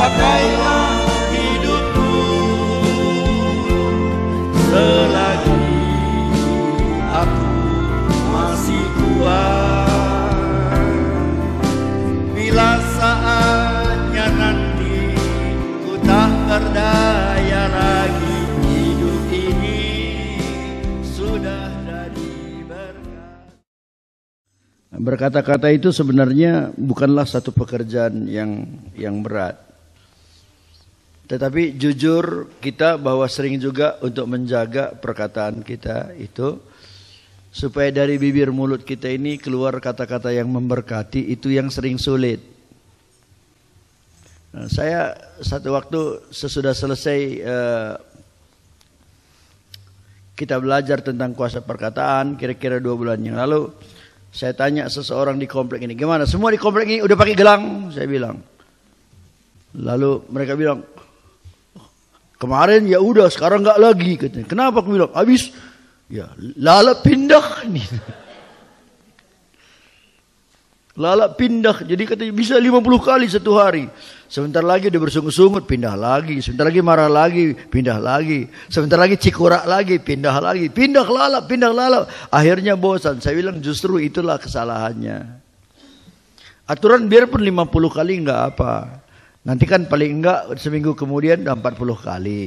pakailah hidupku selagi aku masih kuat. Bila saatnya nanti ku tak berdaya lagi, hidup ini sudah jadi berkat. Berkata-kata itu sebenarnya bukanlah satu pekerjaan yang berat. Tetapi jujur kita bahwa sering juga untuk menjaga perkataan kita itu supaya dari bibir mulut kita ini keluar kata-kata yang memberkati, itu yang sering sulit. Nah, saya satu waktu sesudah selesai kita belajar tentang kuasa perkataan, kira-kira 2 bulan yang lalu, saya tanya seseorang di komplek ini, gimana? Semua di komplek ini udah pakai gelang? Saya bilang. Lalu mereka bilang, kemarin ya udah, sekarang nggak lagi. Katanya. Kenapa? Aku bilang, habis. Ya, lalap pindah nih. Lalap pindah. Jadi katanya bisa 50 kali satu hari. Sebentar lagi dia bersungut-sungut, pindah lagi. Sebentar lagi marah lagi, pindah lagi. Sebentar lagi cikurak lagi, pindah lagi. Pindah lalap, pindah lalap. Akhirnya bosan. Saya bilang justru itulah kesalahannya. Aturan biarpun 50 kali enggak apa. Nanti kan paling enggak seminggu kemudian udah 40 kali.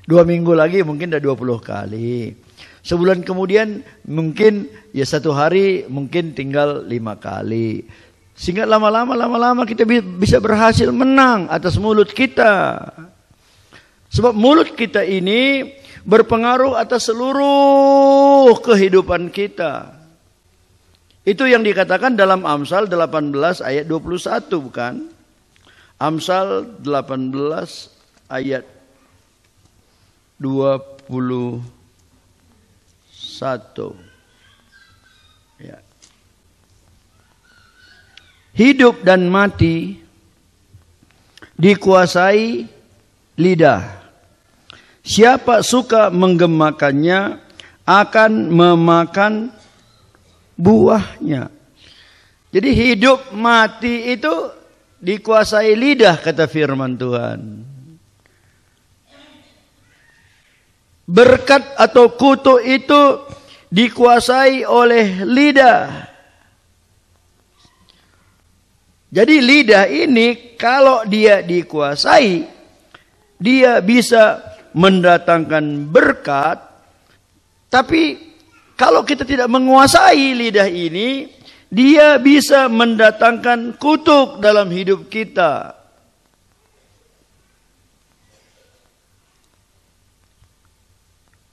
2 minggu lagi mungkin udah 20 kali. Sebulan kemudian mungkin ya 1 hari mungkin tinggal 5 kali. Sehingga lama-lama kita bisa berhasil menang atas mulut kita. Sebab mulut kita ini berpengaruh atas seluruh kehidupan kita. Itu yang dikatakan dalam Amsal 18 ayat 21 bukan? Amsal 18 ayat 21. Ya. Hidup dan mati dikuasai lidah. Siapa suka menggemakannya akan memakan buahnya. Jadi hidup mati itu dikuasai lidah, kata firman Tuhan. Berkat atau kutuk itu dikuasai oleh lidah. Jadi lidah ini kalau dia dikuasai, dia bisa mendatangkan berkat. Tapi kalau kita tidak menguasai lidah ini, dia bisa mendatangkan kutuk dalam hidup kita.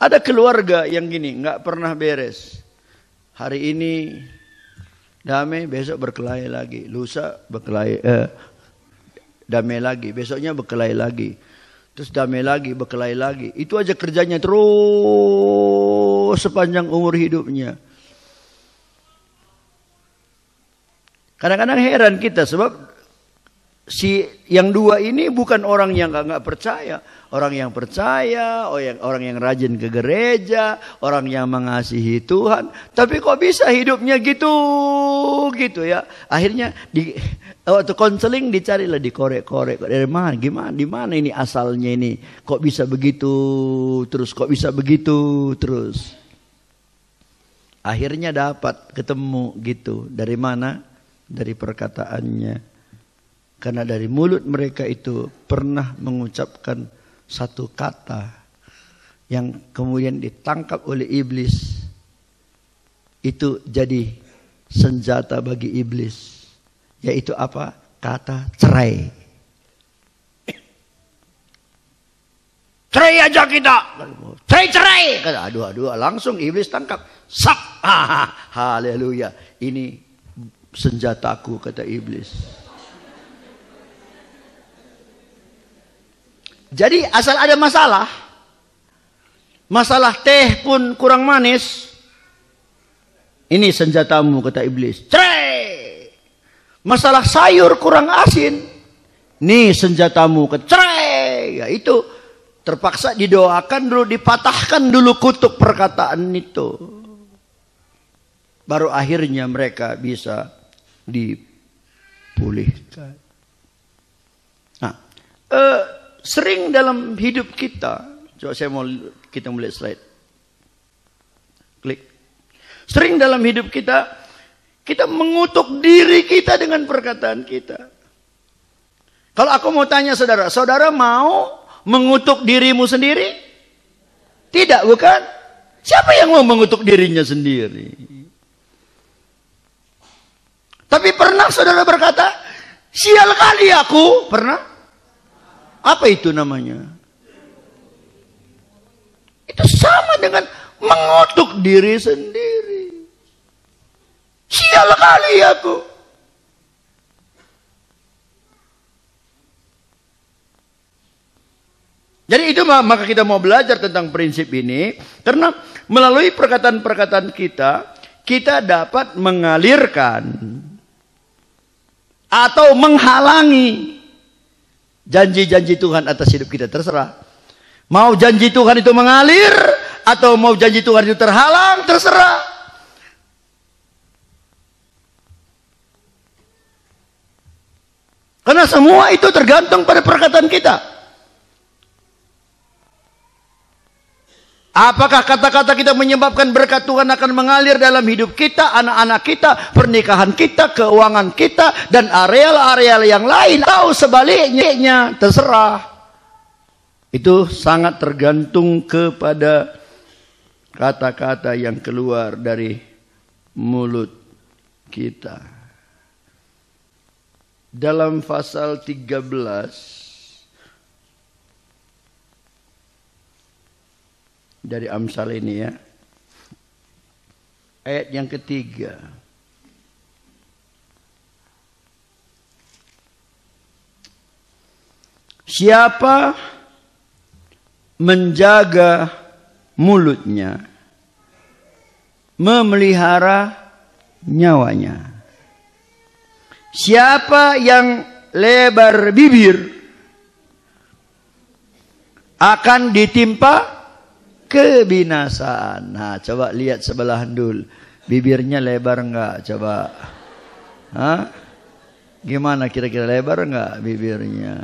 Ada keluarga yang gini, nggak pernah beres. Hari ini damai, besok berkelahi lagi. Lusa berkelahi, damai lagi. Besoknya berkelahi lagi. Terus damai lagi, berkelahi lagi. Itu aja kerjanya terus sepanjang umur hidupnya. Kadang-kadang heran kita sebab si yang dua ini bukan orang yang nggak percaya. Orang yang percaya, orang yang rajin ke gereja, orang yang mengasihi Tuhan. Tapi kok bisa hidupnya gitu ya. Akhirnya waktu konseling dicarilah, dikorek-korek. Dari mana, gimana, di mana ini asalnya ini? Kok bisa begitu terus, kok bisa begitu terus. Akhirnya dapat ketemu gitu. Dari mana? Dari perkataannya. Karena dari mulut mereka itu pernah mengucapkan satu kata yang kemudian ditangkap oleh iblis. Itu jadi senjata bagi iblis. Yaitu apa? Kata cerai. Cerai aja kita. Cerai. Kata aduh, langsung iblis tangkap. Sak. Haleluya. Ini senjataku, kata iblis. Jadi asal ada masalah teh pun kurang manis, ini senjatamu, kata iblis. Cerai. Masalah sayur kurang asin, nih senjatamu, kata cerai. Ya itu terpaksa didoakan dulu, dipatahkan dulu kutuk perkataan itu. Baru akhirnya mereka bisa dipulihkan. sering dalam hidup kita. Coba kita mulai slide. Klik. Sering dalam hidup kita mengutuk diri kita dengan perkataan kita. Kalau aku mau tanya saudara, saudara mau mengutuk dirimu sendiri? Tidak, bukan? Siapa yang mau mengutuk dirinya sendiri? Tapi pernah saudara berkata, sial kali aku. Pernah? Apa itu namanya? Itu sama dengan mengutuk diri sendiri. Sial kali aku. Jadi itu maka kita mau belajar tentang prinsip ini. Karena melalui perkataan-perkataan kita dapat mengalirkan atau menghalangi janji-janji Tuhan atas hidup kita. Terserah. Mau janji Tuhan itu mengalir atau mau janji Tuhan itu terhalang, terserah. Karena semua itu tergantung pada perkataan kita. Apakah kata-kata kita menyebabkan berkat Tuhan akan mengalir dalam hidup kita, anak-anak kita, pernikahan kita, keuangan kita, dan areal-areal yang lain. Atau sebaliknya, terserah. Itu sangat tergantung kepada kata-kata yang keluar dari mulut kita. Dalam pasal 13 dari Amsal ini ya, ayat yang ketiga. Siapa menjaga mulutnya, memelihara nyawanya. Siapa yang lebar bibir akan ditimpa kebinasaan. Nah, coba lihat sebelah dulu. Bibirnya lebar enggak? Coba. Hah? Gimana kira-kira, lebar enggak bibirnya?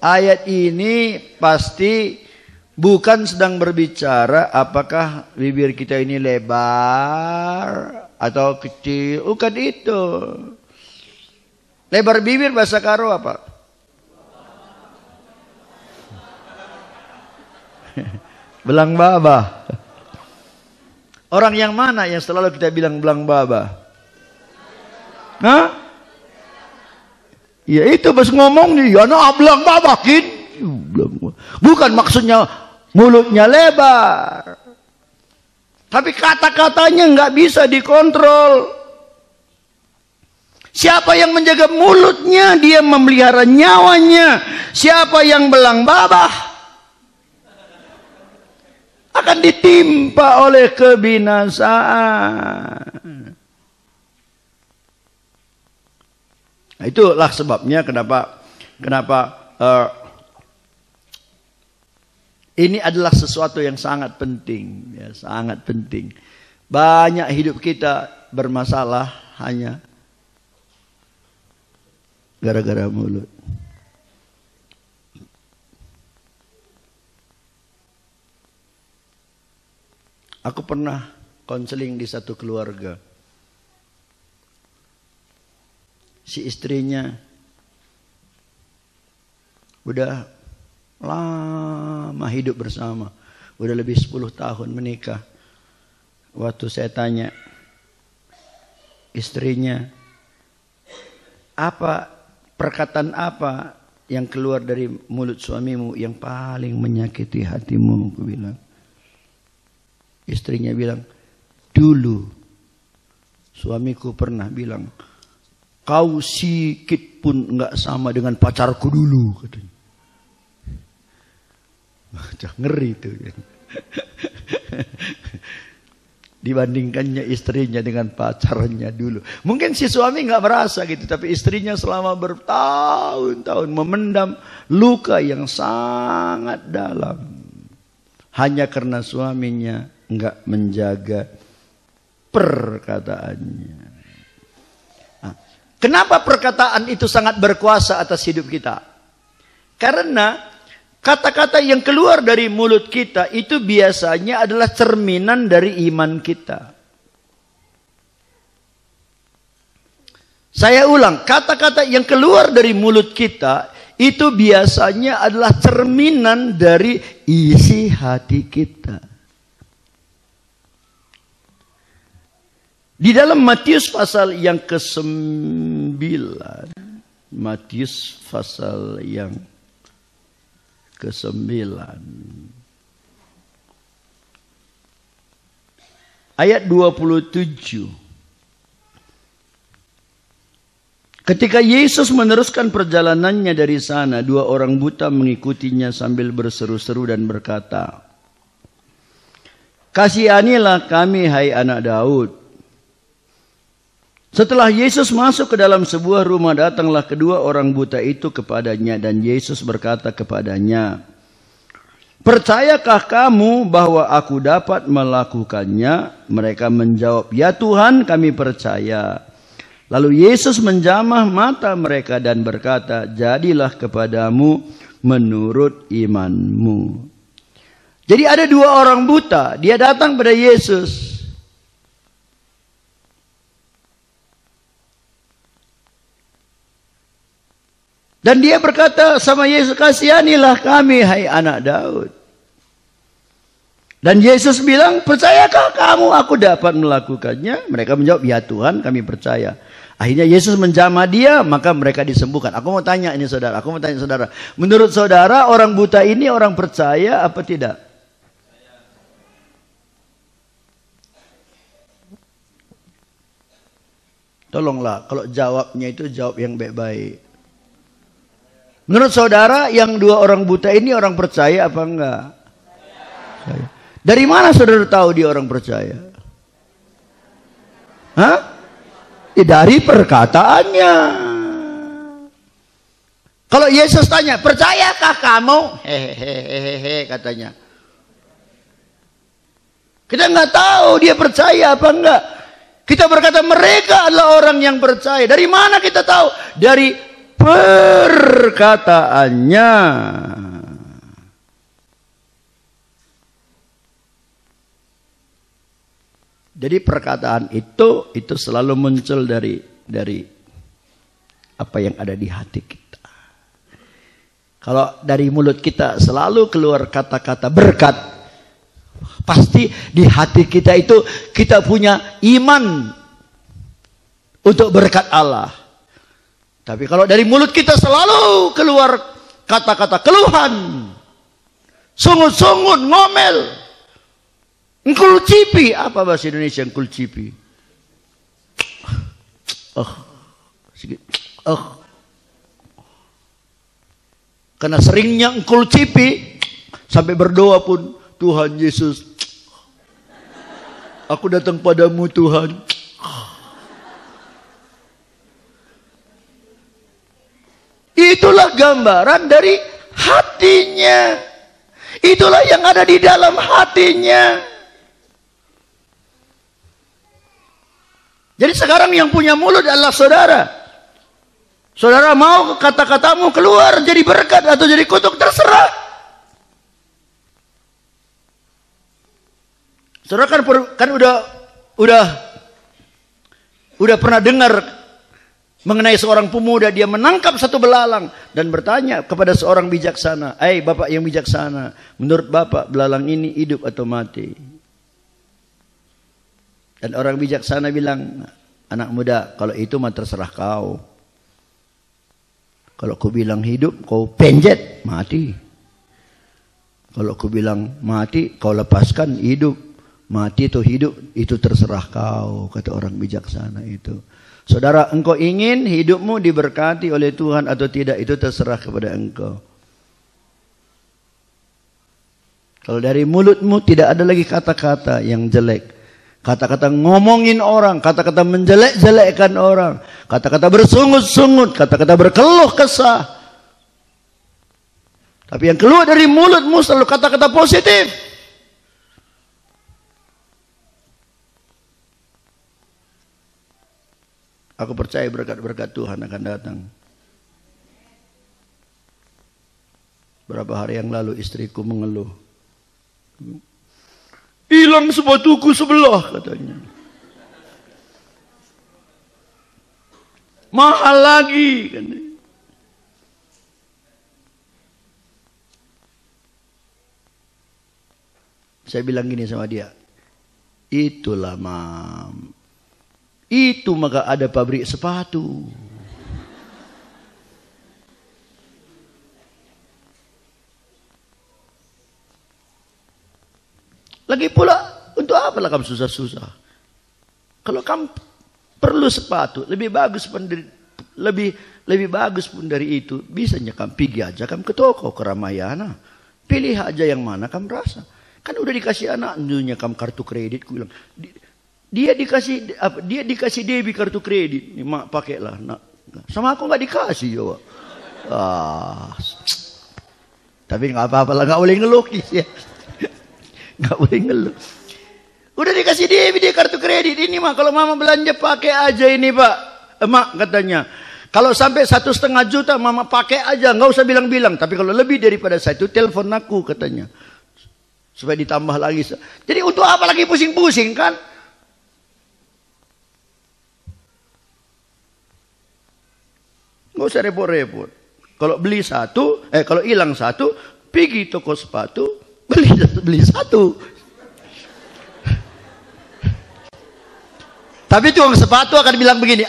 Ayat ini pasti bukan sedang berbicara apakah bibir kita ini lebar atau kecil. Bukan itu. Lebar bibir bahasa Karo apa? Belang baba. Orang yang mana yang selalu kita bilang belang baba? Hah? Ya itu pas ngomong nih, anak belang babakin. Bukan maksudnya mulutnya lebar. Tapi kata-katanya nggak bisa dikontrol. Siapa yang menjaga mulutnya, dia memelihara nyawanya. Siapa yang belang babah akan ditimpa oleh kebinasaan. Nah, itulah sebabnya kenapa ini adalah sesuatu yang sangat penting, ya, sangat penting. Banyak hidup kita bermasalah hanya gara-gara mulut. Aku pernah konseling di satu keluarga. Si istrinya udah lama hidup bersama. Udah lebih 10 tahun menikah. Waktu saya tanya istrinya, perkataan apa yang keluar dari mulut suamimu yang paling menyakiti hatimu? Aku bilang. Istrinya bilang, dulu suamiku pernah bilang, kau sikit pun enggak sama dengan pacarku dulu, katanya. Macam ngeri itu. Dibandingkannya istrinya dengan pacarnya dulu. Mungkin si suami enggak merasa gitu, tapi istrinya selama bertahun-tahun memendam luka yang sangat dalam. Hanya karena suaminya enggak menjaga perkataannya. Kenapa perkataan itu sangat berkuasa atas hidup kita? Karena kata-kata yang keluar dari mulut kita itu biasanya adalah cerminan dari iman kita. Saya ulang, kata-kata yang keluar dari mulut kita itu biasanya adalah cerminan dari isi hati kita. Di dalam Matius pasal yang ke-9, Matius pasal yang ke-9, ayat 27. Ketika Yesus meneruskan perjalanannya dari sana, 2 orang buta mengikutinya sambil berseru-seru dan berkata, "Kasihanilah kami, hai anak Daud." Setelah Yesus masuk ke dalam sebuah rumah, datanglah kedua orang buta itu kepadanya, dan Yesus berkata kepadanya, "Percayakah kamu bahwa aku dapat melakukannya?" Mereka menjawab, "Ya Tuhan, kami percaya." Lalu Yesus menjamah mata mereka dan berkata, "Jadilah kepadamu menurut imanmu." Jadi ada 2 orang buta, dia datang pada Yesus. Dan dia berkata sama Yesus, "Kasihanilah kami, hai anak Daud." Dan Yesus bilang, "Percayakah kamu aku dapat melakukannya?" Mereka menjawab, "Ya Tuhan, kami percaya." Akhirnya Yesus menjamah dia, maka mereka disembuhkan. Aku mau tanya ini saudara, menurut saudara orang buta ini orang percaya apa tidak? Tolonglah, kalau jawabnya itu jawab yang baik-baik. Menurut saudara yang 2 orang buta ini orang percaya apa enggak? Dari mana saudara tahu dia orang percaya? Hah? Dari perkataannya. Kalau Yesus tanya, "Percayakah kamu?" Hehehe katanya. Kita nggak tahu dia percaya apa enggak. Kita berkata mereka adalah orang yang percaya. Dari mana kita tahu? Dari perkataannya. Jadi perkataan itu selalu muncul dari apa yang ada di hati kita. Kalau dari mulut kita selalu keluar kata-kata berkat, pasti di hati kita itu kita punya iman untuk berkat Allah. Tapi kalau dari mulut kita selalu keluar kata-kata keluhan, sungut-sungut, ngomel, engkul cipi. Apa bahasa Indonesia engkul cipi? Karena seringnya engkul cipi, sampai berdoa pun, "Tuhan Yesus, aku datang padamu Tuhan." Itulah gambaran dari hatinya. Itulah yang ada di dalam hatinya. Jadi sekarang yang punya mulut adalah saudara. Saudara mau kata-katamu keluar jadi berkat atau jadi kutuk, terserah. Saudara kan udah pernah dengar mengenai seorang pemuda, dia menangkap satu belalang dan bertanya kepada seorang bijaksana, Bapak yang bijaksana, menurut Bapak belalang ini hidup atau mati?" Dan orang bijaksana bilang, "Anak muda, kalau itu mah terserah kau. Kalau kau bilang hidup, kau penjet, mati. Kalau kau bilang mati, kau lepaskan hidup. Mati atau hidup, itu terserah kau," kata orang bijaksana itu. Saudara, engkau ingin hidupmu diberkati oleh Tuhan atau tidak, itu terserah kepada engkau. Kalau dari mulutmu tidak ada lagi kata-kata yang jelek, kata-kata ngomongin orang, kata-kata menjelek-jelekkan orang, kata-kata bersungut-sungut, kata-kata berkeluh kesah. Tapi yang keluar dari mulutmu selalu kata-kata positif. Aku percaya berkat-berkat Tuhan akan datang. Berapa hari yang lalu istriku mengeluh. Hilang sepatuku sebelah katanya. Mahal lagi katanya. Saya bilang gini sama dia. Itulah mam. Itu maka ada pabrik sepatu. Lagi pula, untuk apalah kamu susah-susah? Kalau kamu perlu sepatu, lebih bagus pun dari itu, bisanya kamu pergi aja kamu ke toko ke Ramayana. Pilih aja yang mana kamu rasa. Kan udah dikasih anak dunia kamu kartu kredit, ku bilang. Dia dikasih Debbie kartu kredit. Nih mak pakailah. Nak. Sama aku nggak dikasih ya, Pak. Tapi nggak apa-apa lah, nggak boleh ngelukis ya. Nggak boleh ngeluh. Udah dikasih dia kartu kredit ini mah kalau mama belanja pakai aja ini Pak. Mak katanya. Kalau sampai 1,5 juta mama pakai aja, nggak usah bilang-bilang. Tapi kalau lebih daripada itu telepon aku katanya. Supaya ditambah lagi. Jadi untuk apa lagi pusing-pusing kan? Nggak usah repot-repot. Kalau beli satu, kalau hilang satu, pergi toko sepatu, beli satu. Tapi tukang sepatu akan bilang begini,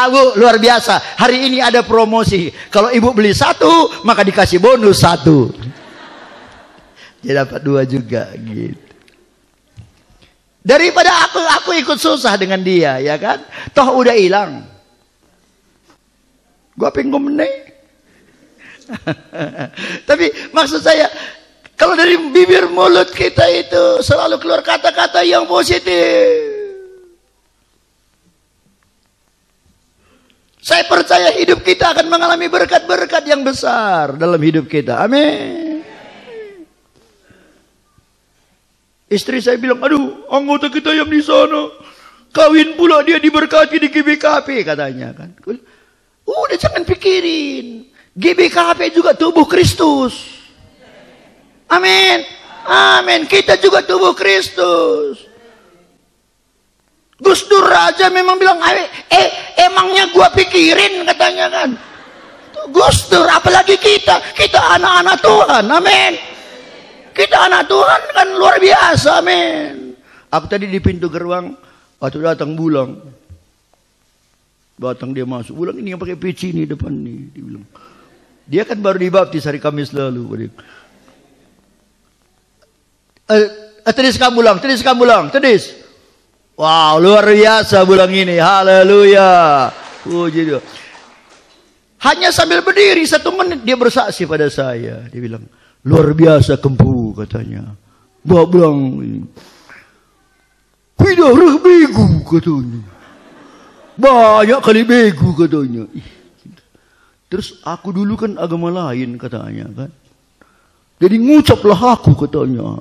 Bu, luar biasa, hari ini ada promosi. Kalau ibu beli satu, maka dikasih bonus satu. Dia dapat 2 juga, gitu. Daripada aku ikut susah dengan dia, ya kan? Toh udah hilang. Gua pengen meneng. Tapi maksud saya, kalau dari bibir mulut kita itu selalu keluar kata-kata yang positif. Saya percaya hidup kita akan mengalami berkat-berkat yang besar dalam hidup kita. Amin. Istri saya bilang, aduh, anggota kita yang di sana kawin pula dia diberkati di GBKP katanya kan. Udah jangan pikirin. GBKP juga tubuh Kristus. Amin. Amin. Kita juga tubuh Kristus. Gus Dur aja memang bilang, emangnya gua pikirin katanya kan. Gus Dur, apalagi kita anak-anak Tuhan. Amin. Kita anak Tuhan kan luar biasa. Amin. Aku tadi di pintu gerbang waktu datang Bulang. Datang dia masuk. Bulang ini yang pakai peci ini depan nih. Dia bilang. Dia kan baru dibaptis hari Kamis lalu. Tedis kamu Bulang. Tedis. Wow, luar biasa Bulang ini. Haleluya. Puji Tuhan. Hanya sambil berdiri 1 menit dia bersaksi pada saya. Dia bilang, luar biasa Kempu katanya. Bulang ini. Tidak begu katanya. Banyak kali begu katanya. Terus aku dulu kan agama lain katanya kan. Jadi ngucaplah aku katanya.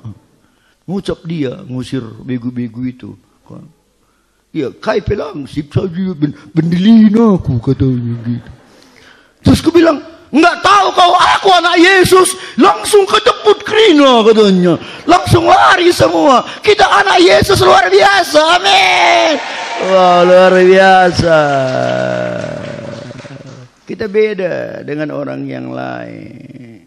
Ngucap dia ngusir begu-begu itu. Iya, kai pelang sip saja bendelina aku katanya gitu. Terus aku bilang, enggak tahu kau aku anak Yesus, langsung kejeput krina katanya. Langsung lari semua. Kita anak Yesus luar biasa. Amin. Wah, luar biasa. Kita beda dengan orang yang lain.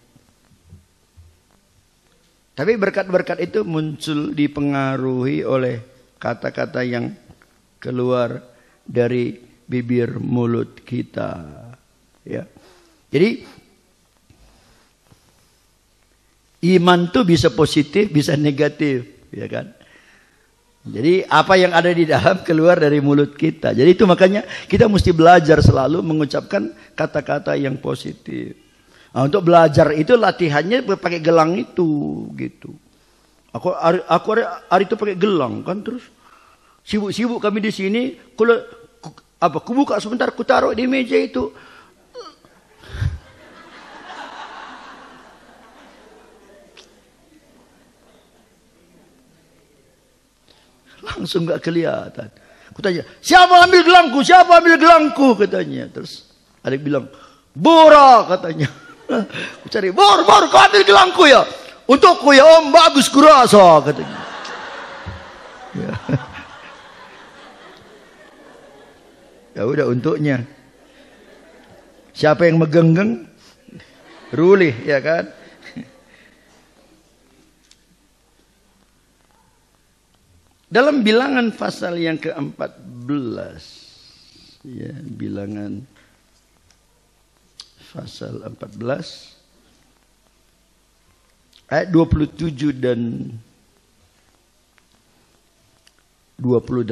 Tapi berkat-berkat itu muncul dipengaruhi oleh kata-kata yang keluar dari bibir mulut kita. Ya. Jadi iman tuh bisa positif, bisa negatif, ya kan? Jadi apa yang ada di dalam keluar dari mulut kita. Jadi itu makanya kita mesti belajar selalu mengucapkan kata-kata yang positif. Nah, untuk belajar itu latihannya pakai gelang itu, gitu. Aku hari itu pakai gelang kan, terus sibuk kami di sini. Kalau aku buka sebentar, aku taruh di meja itu. Langsung gak kelihatan. Aku tanya, siapa ambil gelangku? Siapa ambil gelangku? Katanya. Terus adik bilang, Bora katanya. Aku cari, Bor, kau ambil gelangku ya? Untukku ya om, bagus kurasa katanya. Ya. Ya udah untuknya. Siapa yang megenggeng? Ruli, ya kan? Dalam bilangan pasal yang ke-14, ya, bilangan pasal 14 ayat 27 dan 28.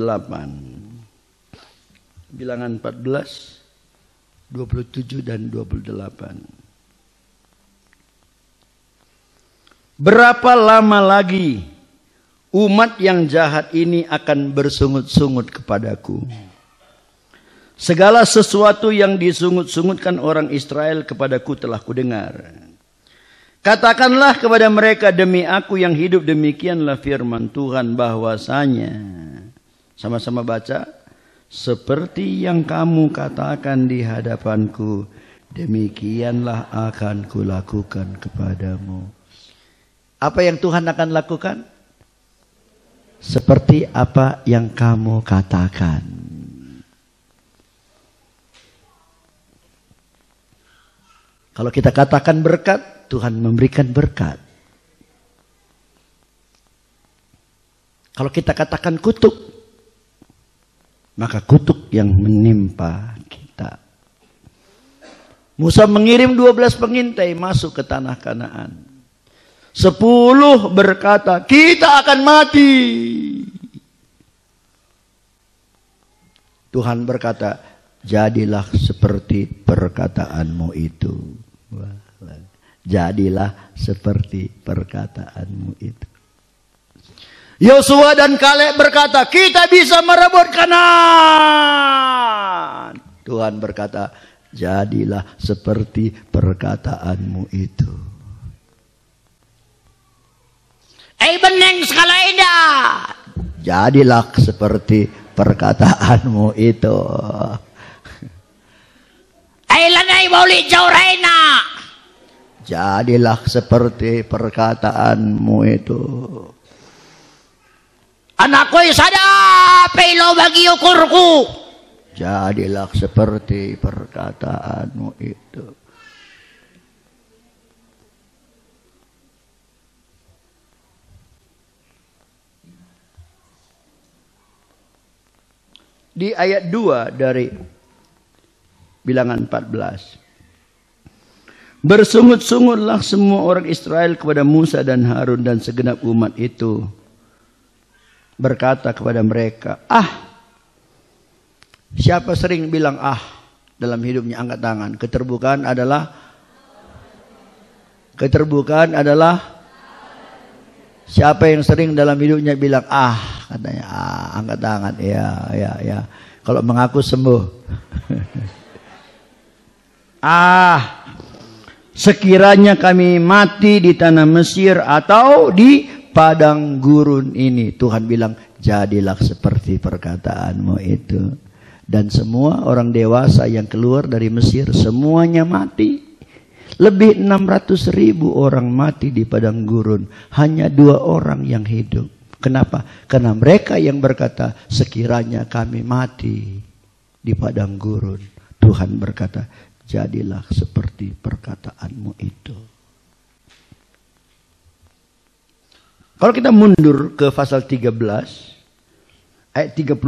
Bilangan 14, 27 dan 28. Berapa lama lagi umat yang jahat ini akan bersungut-sungut kepadaku? Segala sesuatu yang disungut-sungutkan orang Israel kepadaku telah kudengar. Katakanlah kepada mereka, demi aku yang hidup demikianlah firman Tuhan bahwasanya. Sama-sama baca. Seperti yang kamu katakan di hadapanku, demikianlah akan kulakukan kepadamu. Apa yang Tuhan akan lakukan? Seperti apa yang kamu katakan. Kalau kita katakan berkat, Tuhan memberikan berkat. Kalau kita katakan kutuk, maka kutuk yang menimpa kita. Musa mengirim 12 pengintai masuk ke tanah Kanaan. 10 berkata, kita akan mati. Tuhan berkata, jadilah seperti perkataanmu itu. Jadilah seperti perkataanmu itu. Yosua dan Kaleb berkata, kita bisa merebut Kanaan. Tuhan berkata, jadilah seperti perkataanmu itu. Beneng skala indah. Jadilah seperti perkataanmu itu. Lanai bauli jauh reina. Jadilah seperti perkataanmu itu. Anakku sada pelo bagi ukurku. Jadilah seperti perkataanmu itu. Di ayat 2 dari bilangan 14. Bersungut-sungutlah semua orang Israel kepada Musa dan Harun dan segenap umat itu. Berkata kepada mereka, siapa sering bilang dalam hidupnya, angkat tangan. Keterbukaan adalah siapa yang sering dalam hidupnya bilang katanya angkat tangan. Ya. Kalau mengaku sembuh. Sekiranya kami mati di tanah Mesir atau di padang gurun ini. Tuhan bilang, jadilah seperti perkataanmu itu. Dan semua orang dewasa yang keluar dari Mesir, semuanya mati. Lebih 600.000 orang mati di padang gurun. Hanya 2 orang yang hidup. Kenapa? Karena mereka yang berkata, sekiranya kami mati di padang gurun. Tuhan berkata, jadilah seperti perkataanmu itu. Kalau kita mundur ke pasal 13, ayat 31.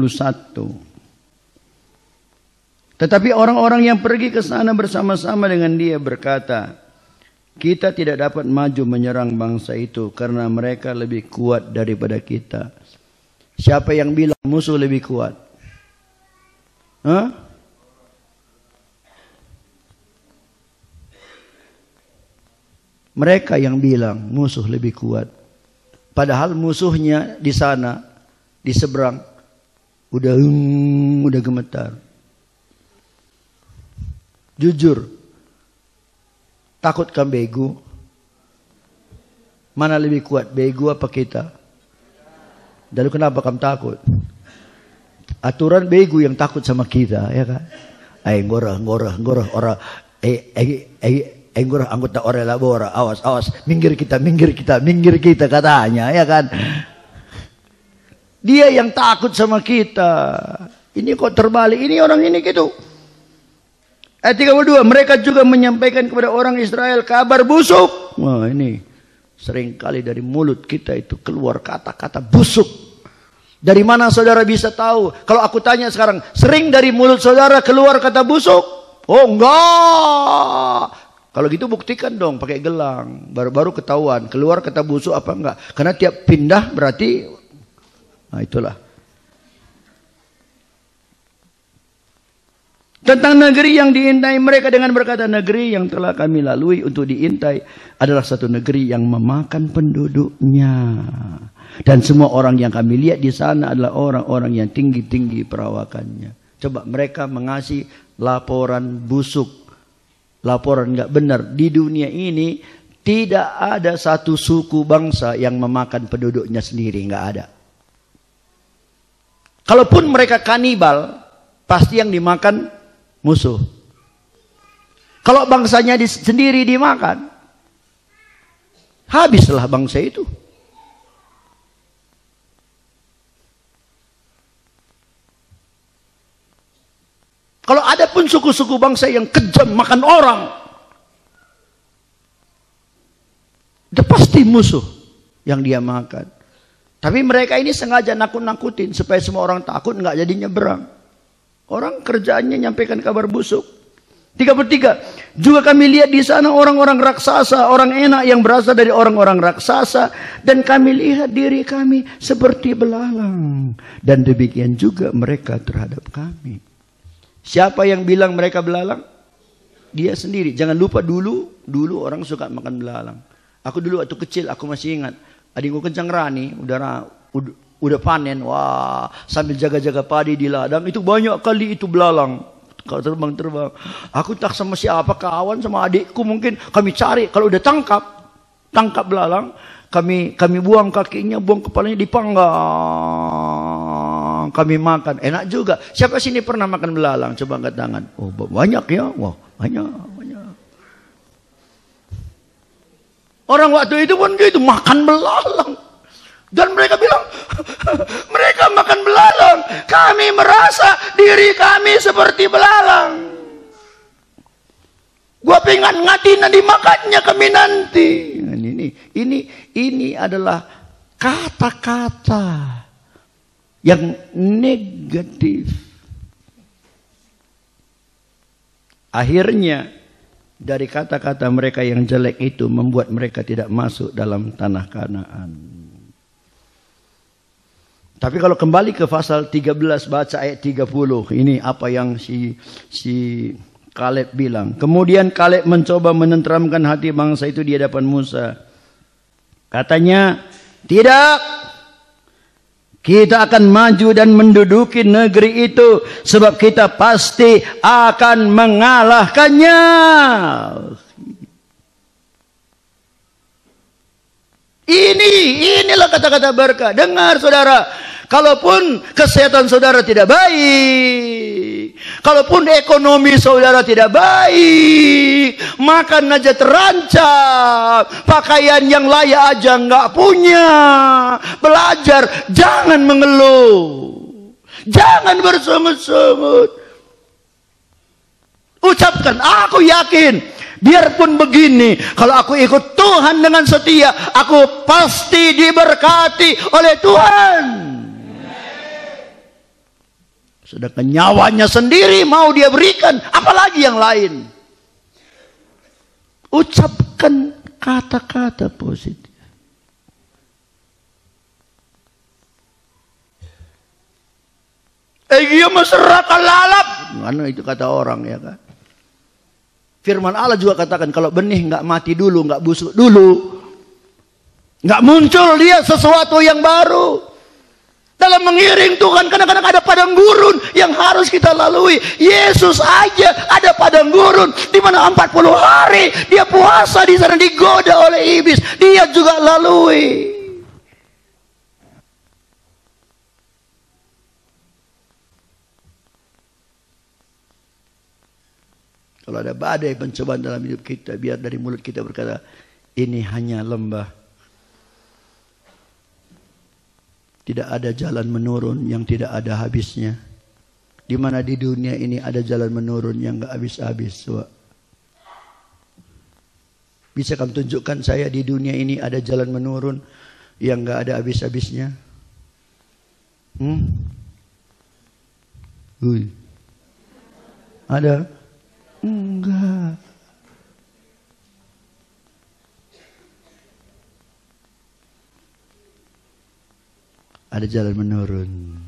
Tetapi orang-orang yang pergi ke sana bersama-sama dengan dia berkata, kita tidak dapat maju menyerang bangsa itu karena mereka lebih kuat daripada kita. Siapa yang bilang musuh lebih kuat? Mereka yang bilang musuh lebih kuat. Padahal musuhnya di sana, di seberang, udah gemetar. Jujur, takut kan begu? Mana lebih kuat, begu apa kita? Lalu kenapa kamu takut? aturan bego yang takut sama kita, ya kan? Ngorah orang ngorah anggota orang labora, awas, minggir kita katanya, ya kan? Dia yang takut sama kita. Ini kok terbalik, ini orang ini gitu. Ayat 32, mereka juga menyampaikan kepada orang Israel kabar busuk. Wah, ini seringkali dari mulut kita itu keluar kata-kata busuk. Dari mana saudara bisa tahu? Kalau aku tanya sekarang, sering dari mulut saudara keluar kata busuk? Oh enggak. Kalau gitu buktikan dong pakai gelang. Baru-baru ketahuan keluar kata busuk apa enggak. Karena tiap pindah berarti, nah itulah. Tentang negeri yang diintai mereka dengan berkata, negeri yang telah kami lalui untuk diintai adalah satu negeri yang memakan penduduknya. Dan semua orang yang kami lihat di sana adalah orang-orang yang tinggi-tinggi perawakannya. Coba mereka mengasih laporan busuk, laporan nggak benar. Di dunia ini tidak ada satu suku bangsa yang memakan penduduknya sendiri, nggak ada. Kalaupun mereka kanibal, pasti yang dimakan musuh. Kalau bangsanya sendiri dimakan, habislah bangsa itu. Kalau ada pun suku-suku bangsa yang kejam makan orang, itu pasti musuh yang dia makan. Tapi mereka ini sengaja nakut-nakutin supaya semua orang takut, nggak jadi nyeberang. Orang kerjaannya nyampaikan kabar busuk. 33. Juga kami lihat di sana orang-orang raksasa, orang enak yang berasal dari orang-orang raksasa, dan kami lihat diri kami seperti belalang, dan demikian juga mereka terhadap kami. Siapa yang bilang mereka belalang? Dia sendiri. Jangan lupa dulu orang suka makan belalang. Aku dulu waktu kecil aku masih ingat, adikku kencang rani, udah panen, wah, sambil jaga-jaga padi di ladang, itu banyak kali itu belalang. Kalau terbang-terbang, aku tak sama siapa, kawan sama adikku mungkin, kami cari, kalau udah tangkap belalang, kami buang kakinya, buang kepalanya, dipanggang, kami makan, enak juga. Siapa sini pernah makan belalang? Coba angkat tangan. Oh, banyak ya, wah, banyak. Orang waktu itu pun gitu, makan belalang. Dan mereka bilang, mereka makan belalang. Kami merasa diri kami seperti belalang. Gua pengen ngatin dimakannya kami nanti. Ini adalah kata-kata yang negatif. Akhirnya dari kata-kata mereka yang jelek itu membuat mereka tidak masuk dalam tanah Kanaan. Tapi kalau kembali ke pasal 13, baca ayat 30. Ini apa yang si Kaleb bilang. Kemudian Kaleb mencoba menenteramkan hati bangsa itu di hadapan Musa. Katanya, tidak. Kita akan maju dan menduduki negeri itu, sebab kita pasti akan mengalahkannya. Inilah kata-kata berkah. Dengar saudara, kalaupun kesehatan saudara tidak baik, kalaupun ekonomi saudara tidak baik, makan aja terancam, pakaian yang layak aja nggak punya, belajar jangan mengeluh, jangan bersungut-sungut. Ucapkan, aku yakin, biarpun begini, kalau aku ikut Tuhan dengan setia, aku pasti diberkati oleh Tuhan. Sedangkan nyawanya sendiri mau dia berikan, apalagi yang lain. Ucapkan kata-kata positif. Iya masyarakat lalap. Mana itu kata orang ya kan. Firman Allah juga katakan, kalau benih nggak mati dulu, nggak busuk dulu, nggak muncul dia sesuatu yang baru. Dalam mengiring Tuhan, kadang-kadang ada padang gurun yang harus kita lalui. Yesus aja ada padang gurun, di mana 40 hari dia puasa di sana, digoda oleh iblis, dia juga lalui. Kalau ada badai pencobaan dalam hidup kita, biar dari mulut kita berkata, ini hanya lembah. Tidak ada jalan menurun yang tidak ada habisnya. Di mana di dunia ini ada jalan menurun yang enggak habis-habis. Bisa kamu tunjukkan saya di dunia ini ada jalan menurun yang enggak ada habis-habisnya? Ada? Enggak. Ada jalan menurun.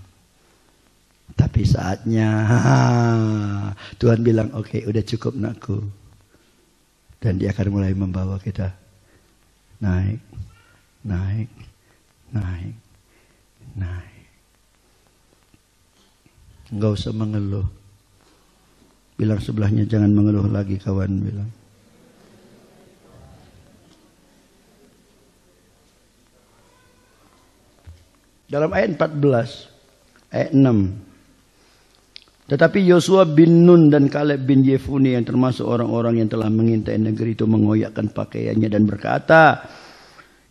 Tapi saatnya Tuhan bilang, oke, udah cukup nakku. Dan dia akan mulai membawa kita naik, naik, naik, naik. Enggak usah mengeluh. Bilang sebelahnya, jangan mengeluh lagi kawan, bilang. Dalam ayat 14, ayat 6. Tetapi Yosua bin Nun dan Kaleb bin Yefune yang termasuk orang-orang yang telah mengintai negeri itu mengoyakkan pakaiannya dan berkata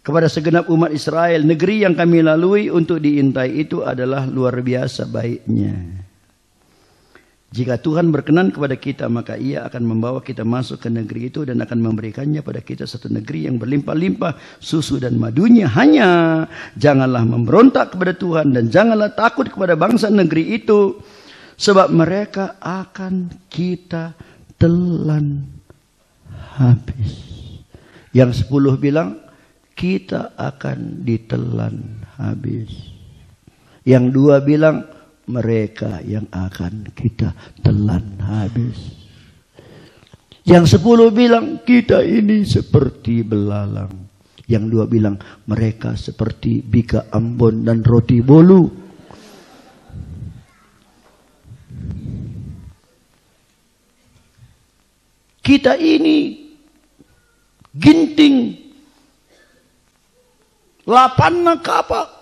kepada segenap umat Israel, negeri yang kami lalui untuk diintai itu adalah luar biasa baiknya. Jika Tuhan berkenan kepada kita, maka Ia akan membawa kita masuk ke negeri itu dan akan memberikannya pada kita satu negeri yang berlimpah-limpah susu dan madunya. Hanya janganlah memberontak kepada Tuhan dan janganlah takut kepada bangsa negeri itu, sebab mereka akan kita telan habis. Yang 10 bilang, kita akan ditelan habis. Yang 2 bilang, mereka yang akan kita telan habis. Yang 10 bilang, kita ini seperti belalang. Yang 2 bilang, mereka seperti bika Ambon dan roti bolu. Kita ini ginting lapanna kapak.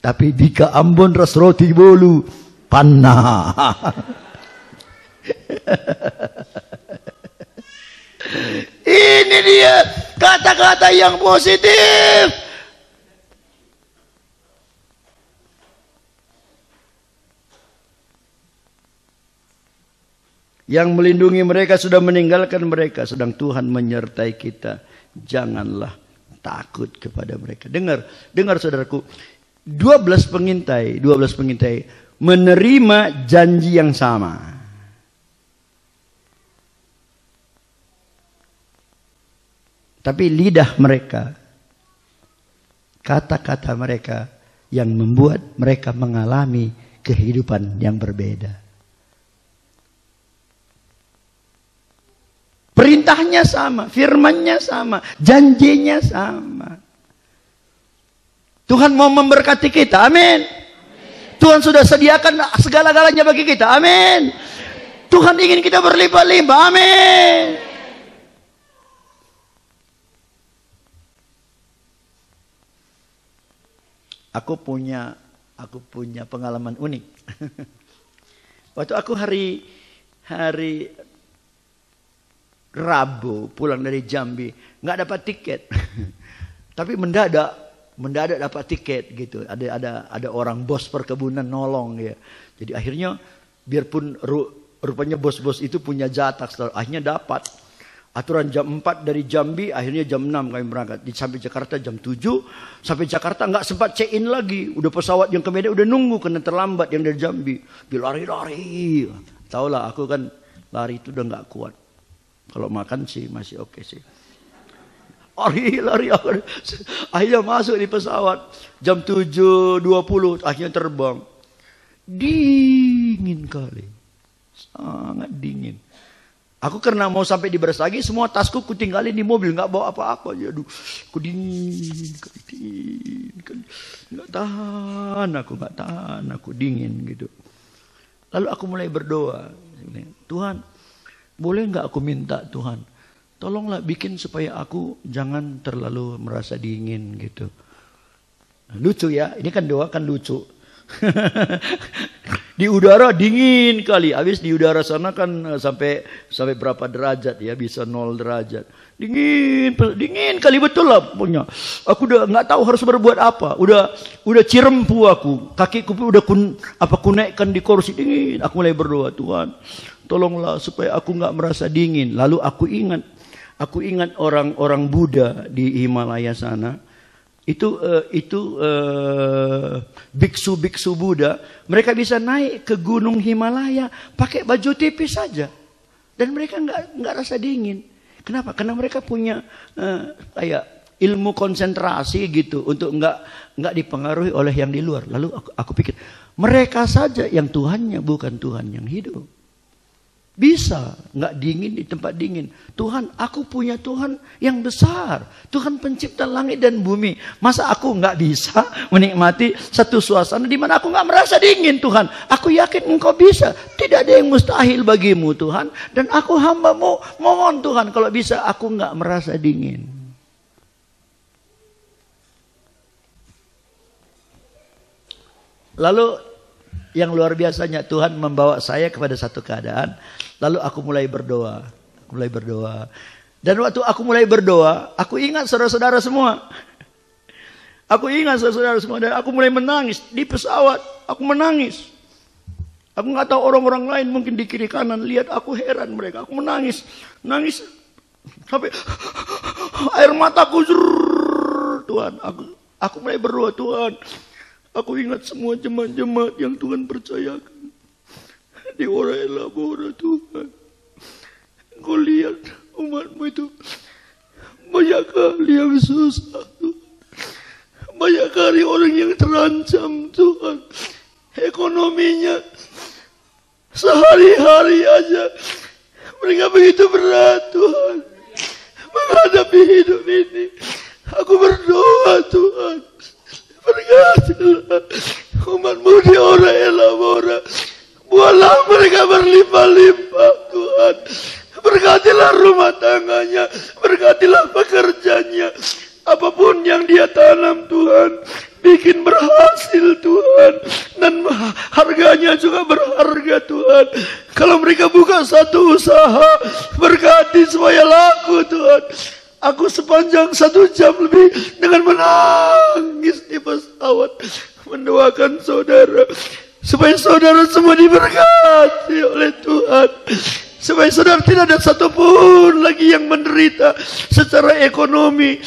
Tapi bika Ambon ras roti bolu panah. Ini dia kata-kata yang positif. Yang melindungi mereka sudah meninggalkan mereka, sedang Tuhan menyertai kita. Janganlah takut kepada mereka. Dengar saudaraku. 12 pengintai menerima janji yang sama. Tapi lidah mereka, kata-kata mereka yang membuat mereka mengalami kehidupan yang berbeda. Perintahnya sama, firmannya sama, janjinya sama. Tuhan mau memberkati kita, amin. Tuhan sudah sediakan segala-galanya bagi kita, amin. Tuhan ingin kita berlimpah-limpah, amin. Aku punya pengalaman unik. Waktu aku hari Rabu pulang dari Jambi, nggak dapat tiket. Tapi mendadak dapat tiket gitu. Ada orang bos perkebunan nolong ya. Jadi akhirnya biarpun rupanya bos-bos itu punya jatah, akhirnya dapat. Aturan jam 4 dari Jambi, akhirnya jam 6 kami berangkat. Sampai Jakarta jam 7. Sampai Jakarta nggak sempat check in lagi. Udah pesawat yang ke Medan udah nunggu karena terlambat yang dari Jambi. Dia lari-lari. Taulah aku kan lari itu udah nggak kuat. Kalau makan sih masih oke sih. Lari. Akhirnya masuk di pesawat. Jam 7.20 akhirnya terbang. Dingin kali. Sangat dingin. Aku karena mau sampai di Brastagi, semua tasku kutinggalin di mobil. Nggak bawa apa-apa. Aduh, aku dingin. Nggak tahan aku dingin gitu. Lalu aku mulai berdoa. Tuhan, boleh nggak aku minta Tuhan? Tolonglah bikin supaya aku jangan terlalu merasa dingin gitu. Lucu ya, ini kan doa kan lucu. Di udara dingin kali. Habis di udara sana kan sampai berapa derajat ya? Bisa 0 derajat. Dingin kali betul lah punya. Aku udah nggak tahu harus berbuat apa. Udah cirempu aku. Kakiku udah aku naikkan di kursi dingin. Aku mulai berdoa, Tuhan, tolonglah supaya aku nggak merasa dingin. Lalu aku ingat orang-orang Buddha di Himalaya sana. Itu biksu-biksu Buddha, mereka bisa naik ke gunung Himalaya pakai baju tipis saja, dan mereka nggak rasa dingin. Kenapa? Karena mereka punya kayak ilmu konsentrasi gitu untuk nggak dipengaruhi oleh yang di luar. Lalu aku pikir mereka saja yang Tuhannya bukan Tuhan yang hidup. Bisa nggak dingin di tempat dingin. Tuhan, aku punya Tuhan yang besar. Tuhan pencipta langit dan bumi. Masa aku nggak bisa menikmati satu suasana di mana aku nggak merasa dingin, Tuhan? Aku yakin Engkau bisa. Tidak ada yang mustahil bagimu, Tuhan. Dan aku hamba-Mu, mohon Tuhan kalau bisa aku nggak merasa dingin. Lalu yang luar biasanya Tuhan membawa saya kepada satu keadaan. Lalu aku mulai berdoa. Dan waktu aku mulai berdoa, aku ingat saudara-saudara semua. Dan aku mulai menangis di pesawat. Aku menangis. Aku nggak tahu orang-orang lain mungkin di kiri kanan lihat aku heran mereka. Aku nangis sampai air mataku Tuhan. Aku mulai berdoa, Tuhan. Aku ingat semua jemaat-jemaat yang Tuhan percayakan di Ora Ela Bora, Tuhan. Kau lihat umat-Mu itu banyak kali yang susah, Tuhan. Banyak kali orang yang terancam, Tuhan. Ekonominya sehari-hari aja mereka begitu berat, Tuhan, menghadapi hidup ini. Aku berdoa, Tuhan, berkatilah umat-Mu di Ora Ela Bora. Buatlah mereka berlimpah-limpah, Tuhan. Berkatilah rumah tangganya, berkatilah pekerjanya. Apapun yang dia tanam, Tuhan, bikin berhasil, Tuhan. Dan harganya juga berharga, Tuhan. Kalau mereka buka satu usaha, berkati supaya laku, Tuhan. Aku sepanjang 1 jam lebih dengan menangis di pesawat mendoakan saudara. Supaya saudara semua diberkati oleh Tuhan. Supaya saudara tidak ada satupun lagi yang menderita secara ekonomi.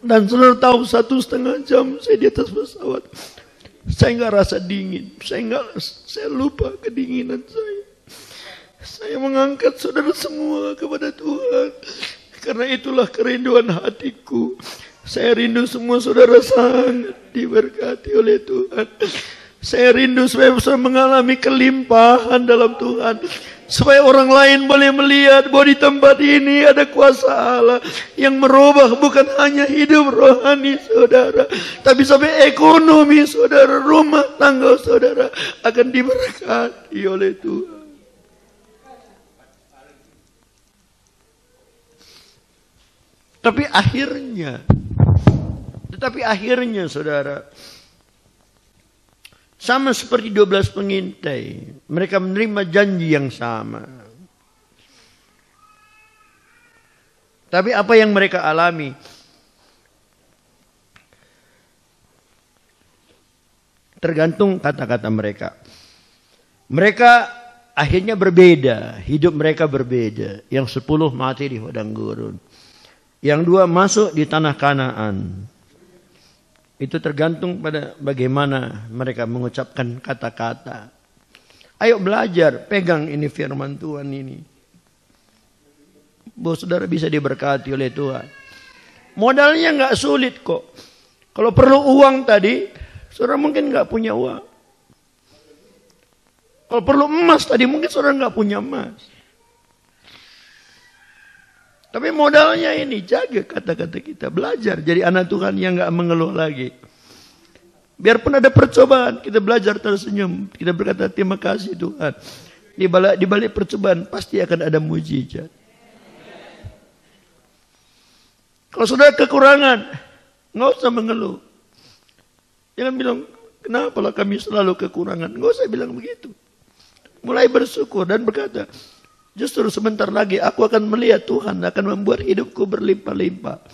Dan saudara tahu 1,5 jam saya di atas pesawat, saya nggak rasa dingin. Saya lupa kedinginan saya. Saya mengangkat saudara semua kepada Tuhan. Karena itulah kerinduan hatiku. Saya rindu semua saudara sangat diberkati oleh Tuhan. Saya rindu supaya bisa mengalami kelimpahan dalam Tuhan. Supaya orang lain boleh melihat bahwa di tempat ini ada kuasa Allah yang merubah bukan hanya hidup rohani saudara, tapi sampai ekonomi saudara, rumah tangga saudara akan diberkati oleh Tuhan. Tetapi akhirnya saudara, sama seperti 12 pengintai, mereka menerima janji yang sama. Tapi apa yang mereka alami? Tergantung kata-kata mereka. Mereka akhirnya berbeda, hidup mereka berbeda. Yang 10 mati di padang gurun. Yang 2 masuk di tanah Kanaan. Itu tergantung pada bagaimana mereka mengucapkan kata-kata. Ayo belajar, pegang ini firman Tuhan ini. Bahwa saudara bisa diberkati oleh Tuhan. Modalnya nggak sulit kok. Kalau perlu uang tadi, saudara mungkin nggak punya uang. Kalau perlu emas tadi, mungkin saudara nggak punya emas. Tapi modalnya ini, jaga kata-kata kita. Belajar jadi anak Tuhan yang gak mengeluh lagi. Biarpun ada percobaan, kita belajar tersenyum. Kita berkata, terima kasih Tuhan. Di balik percobaan, pasti akan ada mujizat. Kalau sudah kekurangan, gak usah mengeluh. Jangan bilang, Kenapalah kami selalu kekurangan? Nggak usah bilang begitu. Mulai bersyukur dan berkata, justru sebentar lagi aku akan melihat Tuhan akan membuat hidupku berlimpah-limpah.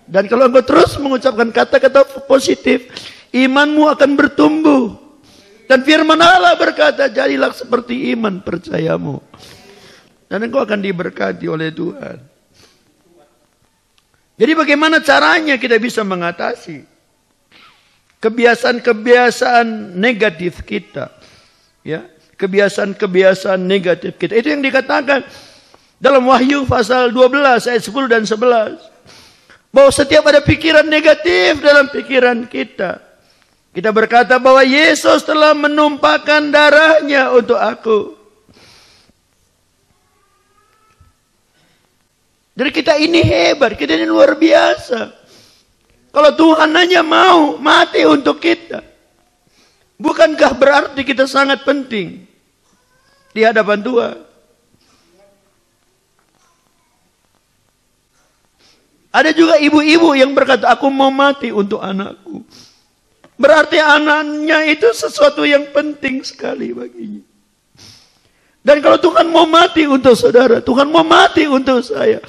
Dan kalau engkau terus mengucapkan kata-kata positif, imanmu akan bertumbuh. Dan firman Allah berkata, jadilah seperti iman percayamu. Dan engkau akan diberkati oleh Tuhan. Jadi bagaimana caranya kita bisa mengatasi kebiasaan-kebiasaan negatif kita? Ya, kebiasaan-kebiasaan negatif kita. Itu yang dikatakan dalam Wahyu pasal 12 ayat 10 dan 11. Bahwa setiap ada pikiran negatif dalam pikiran kita. Kita berkata bahwa Yesus telah menumpahkan darahnya untuk aku. Jadi kita ini hebat, kita ini luar biasa. Kalau Tuhan hanya mau mati untuk kita. Bukankah berarti kita sangat penting di hadapan Tuhan? Ada juga ibu-ibu yang berkata, aku mau mati untuk anakku. Berarti anaknya itu sesuatu yang penting sekali baginya. Dan kalau Tuhan mau mati untuk saudara, Tuhan mau mati untuk saya.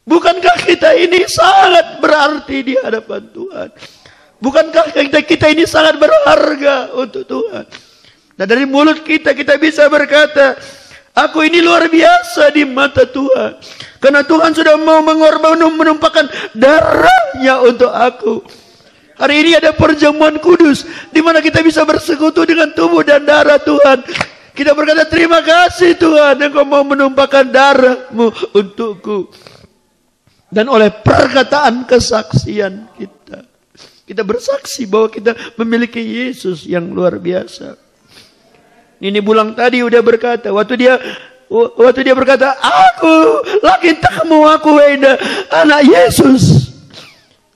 Bukankah kita ini sangat berarti di hadapan Tuhan? Bukankah kita ini sangat berharga untuk Tuhan? Dan dari mulut kita bisa berkata, aku ini luar biasa di mata Tuhan. Karena Tuhan sudah mau menumpahkan darahnya untuk aku. Hari ini ada perjamuan kudus, di mana kita bisa bersekutu dengan tubuh dan darah Tuhan. Kita berkata, terima kasih Tuhan, Engkau mau menumpahkan darahmu untukku. Dan oleh perkataan kesaksian kita bersaksi bahwa kita memiliki Yesus yang luar biasa. Ini Bulang tadi udah berkata, waktu dia berkata, aku lagi tamu, aku anak Yesus.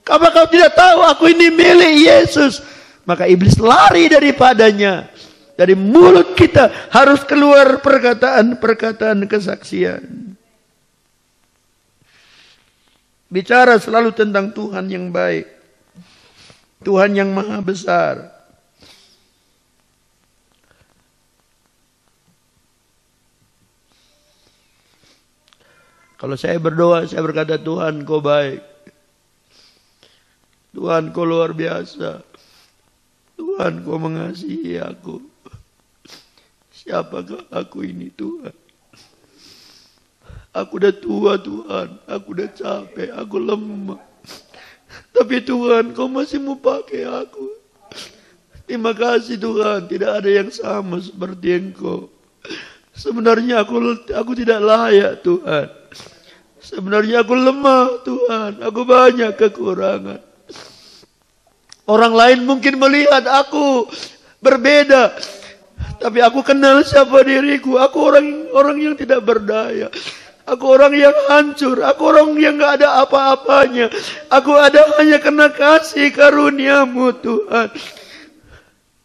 Apa kau tidak tahu aku ini milik Yesus? Maka iblis lari daripadanya. Dari mulut kita harus keluar perkataan kesaksian. Bicara selalu tentang Tuhan yang baik. Tuhan yang maha besar. Kalau saya berdoa, saya berkata, Tuhan kau baik. Tuhan kau luar biasa. Tuhan kau mengasihi aku. Siapakah aku ini Tuhan? Aku udah tua Tuhan. Aku udah capek. Aku lemah. Tapi Tuhan kau masih mau pakai aku. Terima kasih Tuhan. Tidak ada yang sama seperti Engkau. Sebenarnya aku tidak layak Tuhan. Sebenarnya aku lemah Tuhan. Aku banyak kekurangan. Orang lain mungkin melihat aku berbeda. Tapi aku kenal siapa diriku. Aku orang yang tidak berdaya. Aku orang yang hancur. Aku orang yang gak ada apa-apanya. Aku ada hanya karena kasih karunia-Mu Tuhan.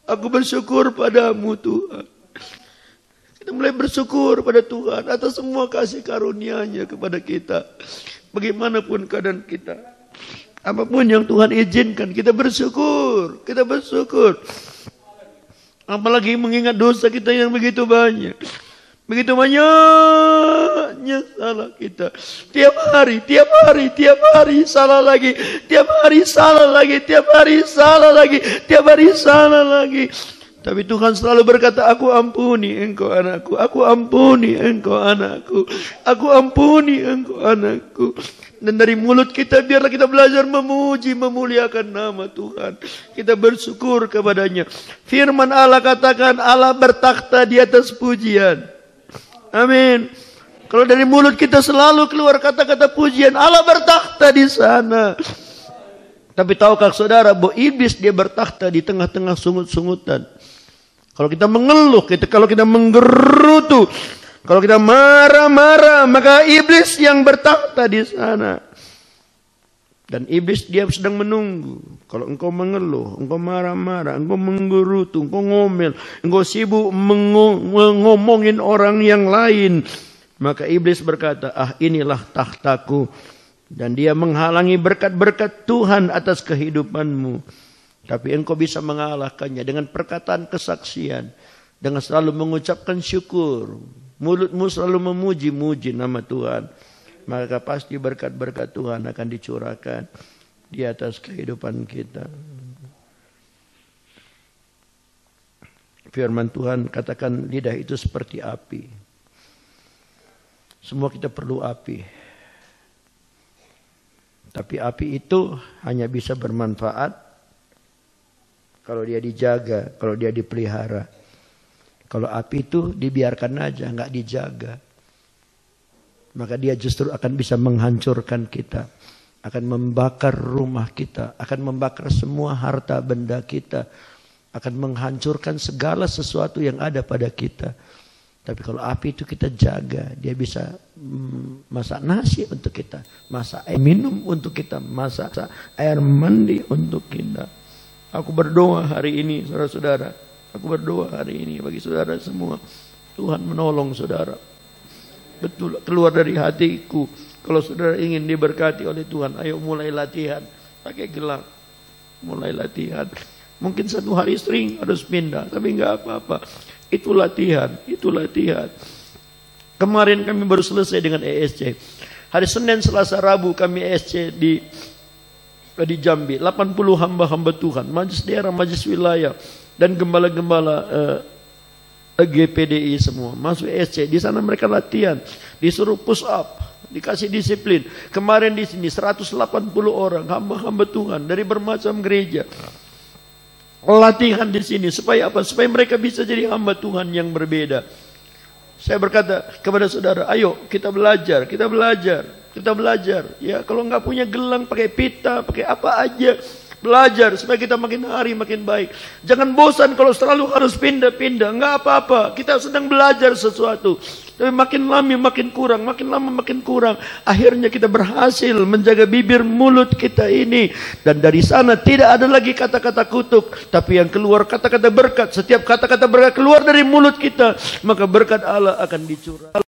Aku bersyukur padamu Tuhan. Kita mulai bersyukur pada Tuhan atas semua kasih karunia-Nya kepada kita. Bagaimanapun keadaan kita. Apapun yang Tuhan izinkan, kita bersyukur. Kita bersyukur. Apalagi mengingat dosa kita yang begitu banyak. Begitu banyaknya salah kita. Tiap hari salah lagi. Tiap hari salah lagi. Tiap hari salah lagi. Tiap hari salah lagi. Tapi Tuhan selalu berkata, aku ampuni engkau anakku. Aku ampuni engkau anakku. Aku ampuni engkau anakku. Dan dari mulut kita biarlah kita belajar memuji, memuliakan nama Tuhan. Kita bersyukur kepadanya. Firman Allah katakan Allah bertakhta di atas pujian. Amin. Kalau dari mulut kita selalu keluar kata-kata pujian, Allah bertakhta di sana. Tapi tahukah saudara bahwa iblis dia bertakhta di tengah-tengah sungut-sungutan. Kalau kita mengeluh, kalau kita menggerutu, kalau kita marah-marah, maka iblis yang bertakhta di sana. Dan iblis dia sedang menunggu. Kalau engkau mengeluh, engkau marah-marah, engkau menggerutu, engkau ngomel, engkau sibuk ngomongin orang yang lain, maka iblis berkata, inilah takhtaku. Dan dia menghalangi berkat-berkat Tuhan atas kehidupanmu. Tapi engkau bisa mengalahkannya dengan perkataan kesaksian, dengan selalu mengucapkan syukur, mulutmu selalu memuji-muji nama Tuhan, maka pasti berkat-berkat Tuhan akan dicurahkan di atas kehidupan kita. Firman Tuhan katakan lidah itu seperti api. Semua kita perlu api. Tapi api itu hanya bisa bermanfaat kalau dia dijaga, kalau dia dipelihara. Kalau api itu dibiarkan aja, nggak dijaga, maka dia justru akan bisa menghancurkan kita, akan membakar rumah kita, akan membakar semua harta benda kita, akan menghancurkan segala sesuatu yang ada pada kita. Tapi kalau api itu kita jaga, dia bisa masak nasi untuk kita, masak air minum untuk kita, masak air mandi untuk kita. Aku berdoa hari ini, saudara-saudara. Aku berdoa hari ini bagi saudara semua. Tuhan menolong saudara. Betul, keluar dari hatiku. Kalau saudara ingin diberkati oleh Tuhan, ayo mulai latihan. Pakai gelang. Mulai latihan. Mungkin satu hari sering harus pindah, tapi enggak apa-apa. Itu latihan, itu latihan. Kemarin kami baru selesai dengan ESC. Hari Senin, Selasa, Rabu kami ESC di Jambi. 80 hamba-hamba Tuhan, majelis daerah, majelis wilayah, dan gembala-gembala GPDI semua masuk ESC. Di sana mereka latihan, disuruh push up, dikasih disiplin. Kemarin di sini 180 orang hamba-hamba Tuhan dari bermacam gereja. Latihan di sini supaya apa? Supaya mereka bisa jadi hamba Tuhan yang berbeda. Saya berkata kepada saudara, ayo kita belajar, kita belajar, kita belajar. Ya, kalau nggak punya gelang, pakai pita, pakai apa aja, belajar supaya kita makin hari makin baik. Jangan bosan kalau selalu harus pindah-pindah, nggak apa-apa. Kita sedang belajar sesuatu, tapi makin lama makin kurang, makin lama makin kurang. Akhirnya kita berhasil menjaga bibir mulut kita ini, dan dari sana tidak ada lagi kata-kata kutuk, tapi yang keluar kata-kata berkat. Setiap kata-kata berkat keluar dari mulut kita, maka berkat Allah akan dicurahkan.